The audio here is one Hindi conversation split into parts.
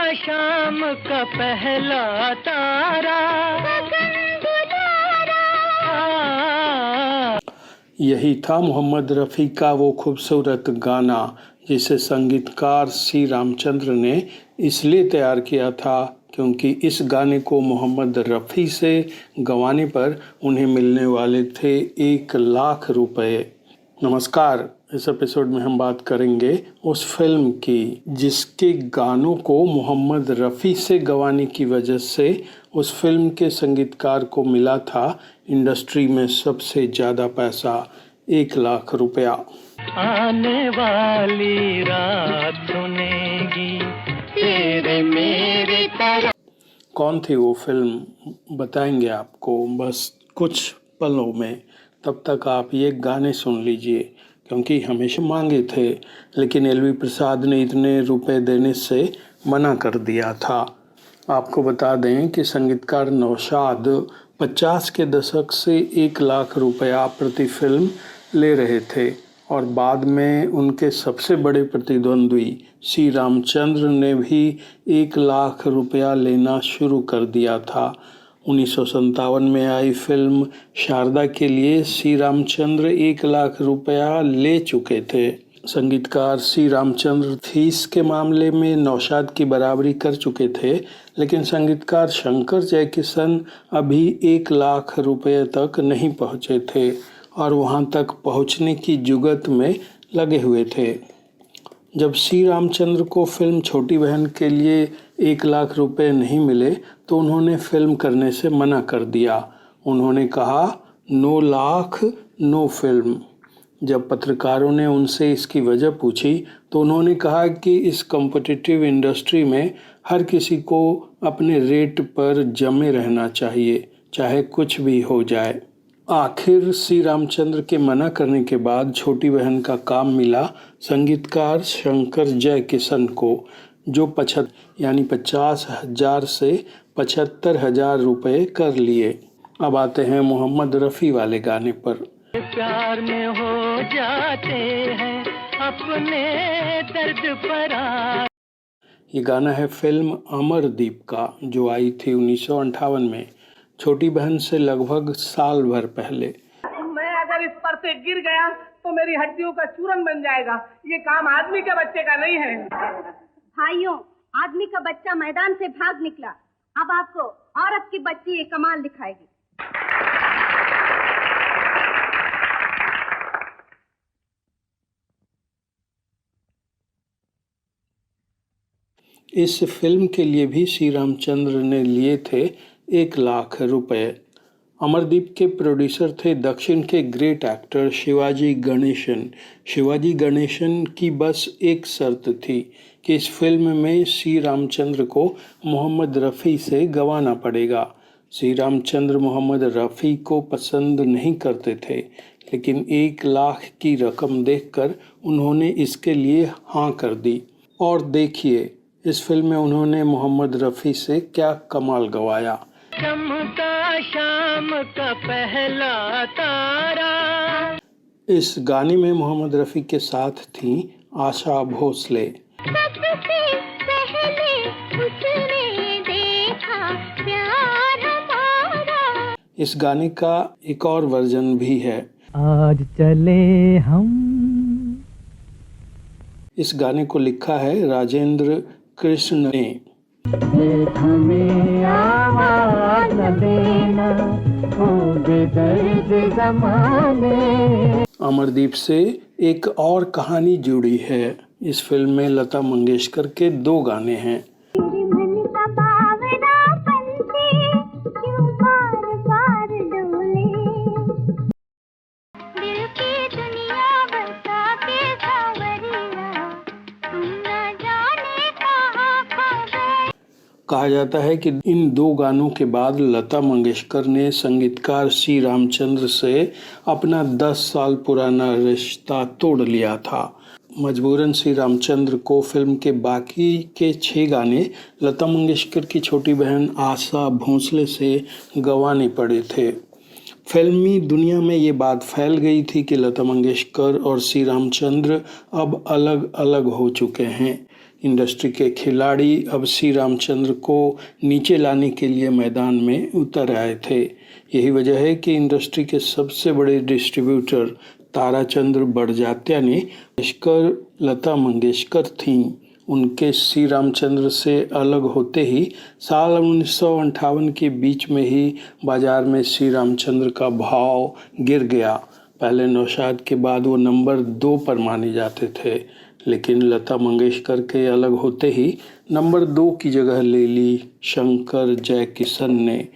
शाम का पहला तारा, यही था मोहम्मद रफ़ी का वो खूबसूरत गाना जिसे संगीतकार सी रामचंद्र ने इसलिए तैयार किया था क्योंकि इस गाने को मोहम्मद रफ़ी से गवाने पर उन्हें मिलने वाले थे 1 लाख रुपए। नमस्कार, इस एपिसोड में हम बात करेंगे उस फिल्म की जिसके गानों को मोहम्मद रफ़ी से गवाने की वजह से उस फिल्म के संगीतकार को मिला था इंडस्ट्री में सबसे ज़्यादा पैसा, 1 लाख रुपया। आने वाली रात सुनेगी तेरे मेरे तरह। कौन थी वो फिल्म बताएंगे आपको बस कुछ पलों में। तब तक आप ये गाने सुन लीजिए क्योंकि हमेशा मांगे थे लेकिन एलवी प्रसाद ने इतने रुपए देने से मना कर दिया था। आपको बता दें कि संगीतकार नौशाद 50 के दशक से 1 लाख रुपया प्रति फिल्म ले रहे थे और बाद में उनके सबसे बड़े प्रतिद्वंद्वी सी रामचंद्र ने भी 1 लाख रुपया लेना शुरू कर दिया था। 1957 में आई फिल्म शारदा के लिए सी रामचंद्र 1 लाख रुपया ले चुके थे। संगीतकार सी रामचंद्र थीस के मामले में नौशाद की बराबरी कर चुके थे, लेकिन संगीतकार शंकर जयकिशन अभी 1 लाख रुपये तक नहीं पहुंचे थे और वहां तक पहुंचने की जुगत में लगे हुए थे। जब सी रामचंद्र को फिल्म छोटी बहन के लिए 1 लाख रुपए नहीं मिले तो उन्होंने फिल्म करने से मना कर दिया। उन्होंने कहा, नो लाख नो फिल्म। जब पत्रकारों ने उनसे इसकी वजह पूछी तो उन्होंने कहा कि इस कॉम्पिटिटिव इंडस्ट्री में हर किसी को अपने रेट पर जमे रहना चाहिए, चाहे कुछ भी हो जाए। आखिर सी रामचंद्र के मना करने के बाद छोटी बहन का काम मिला संगीतकार शंकर जयकिशन को, जो 50,000 से 75,000 रुपये कर लिए। अब आते हैं मोहम्मद रफ़ी वाले गाने पर। प्यार में हो जाते हैं अपने दर्द पर। ये गाना है फिल्म अमरदीप का जो आई थी 1958 में, छोटी बहन से लगभग साल भर पहले। मैं अगर इस पर से गिर गया तो मेरी हड्डियों का चूरन बन जाएगा। ये काम आदमी के बच्चे का नहीं है। भाइयों, आदमी का बच्चा मैदान से भाग निकला, अब आपको औरत की बच्ची ये कमाल दिखाएगी। इस फिल्म के लिए भी श्री रामचंद्र ने लिए थे 1 लाख रुपए। अमरदीप के प्रोड्यूसर थे दक्षिण के ग्रेट एक्टर शिवाजी गणेशन। शिवाजी गणेशन की बस एक शर्त थी कि इस फिल्म में श्री रामचंद्र को मोहम्मद रफ़ी से गवाना पड़ेगा। श्री रामचंद्र मोहम्मद रफ़ी को पसंद नहीं करते थे, लेकिन 1 लाख की रकम देखकर उन्होंने इसके लिए हाँ कर दी। और देखिए इस फिल्म में उन्होंने मोहम्मद रफ़ी से क्या कमाल गवाया। चमका शाम का पहला तारा। इस गाने में मोहम्मद रफ़ी के साथ थीं आशा भोसले। सबसे पहले उसने देखा प्यार हमारा। इस गाने का एक और वर्जन भी है। आज चले हम। इस गाने को लिखा है राजेंद्र कृष्ण ने। हमें आवाज न देना, हो बेदर्द ज़माने। अमरदीप से एक और कहानी जुड़ी है। इस फिल्म में लता मंगेशकर के 2 गाने हैं। कहा जाता है कि इन 2 गानों के बाद लता मंगेशकर ने संगीतकार सी रामचंद्र से अपना 10 साल पुराना रिश्ता तोड़ लिया था। मजबूरन सी रामचंद्र को फिल्म के बाकी के 6 गाने लता मंगेशकर की छोटी बहन आशा भोसले से गंवाने पड़े थे। फिल्मी दुनिया में ये बात फैल गई थी कि लता मंगेशकर और सी रामचंद्र अब अलग अलग हो चुके हैं। इंडस्ट्री के खिलाड़ी अब श्री रामचंद्र को नीचे लाने के लिए मैदान में उतर आए थे। यही वजह है कि इंडस्ट्री के सबसे बड़े डिस्ट्रीब्यूटर ताराचंद्र बड़जात्या ने लता मंगेशकर थीं उनके श्री रामचंद्र से अलग होते ही साल 1958 के बीच में ही बाजार में श्री रामचंद्र का भाव गिर गया। पहले नौशाद के बाद वो नंबर 2 पर माने जाते थे, लेकिन लता मंगेशकर के अलग होते ही नंबर 2 की जगह ले ली शंकर जयकिशन ने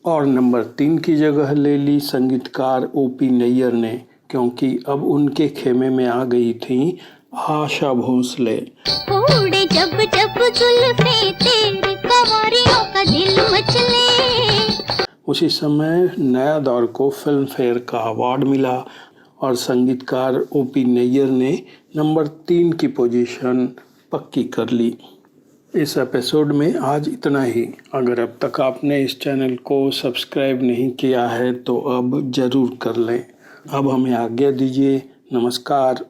और नंबर 3 की जगह ले ली संगीतकार ओपी नैयर ने, क्योंकि अब उनके खेमे में आ गई थी आशा भोसले। उड़े जब जब जुल्फे तेरे कंवरियों का दिल मचले। उसी समय नया दौर को फिल्म फेयर का अवार्ड मिला और संगीतकार ओपी नैयर ने नंबर 3 की पोजीशन पक्की कर ली। इस एपिसोड में आज इतना ही। अगर अब तक आपने इस चैनल को सब्सक्राइब नहीं किया है तो अब ज़रूर कर लें। अब हमें आज्ञा दीजिए। नमस्कार।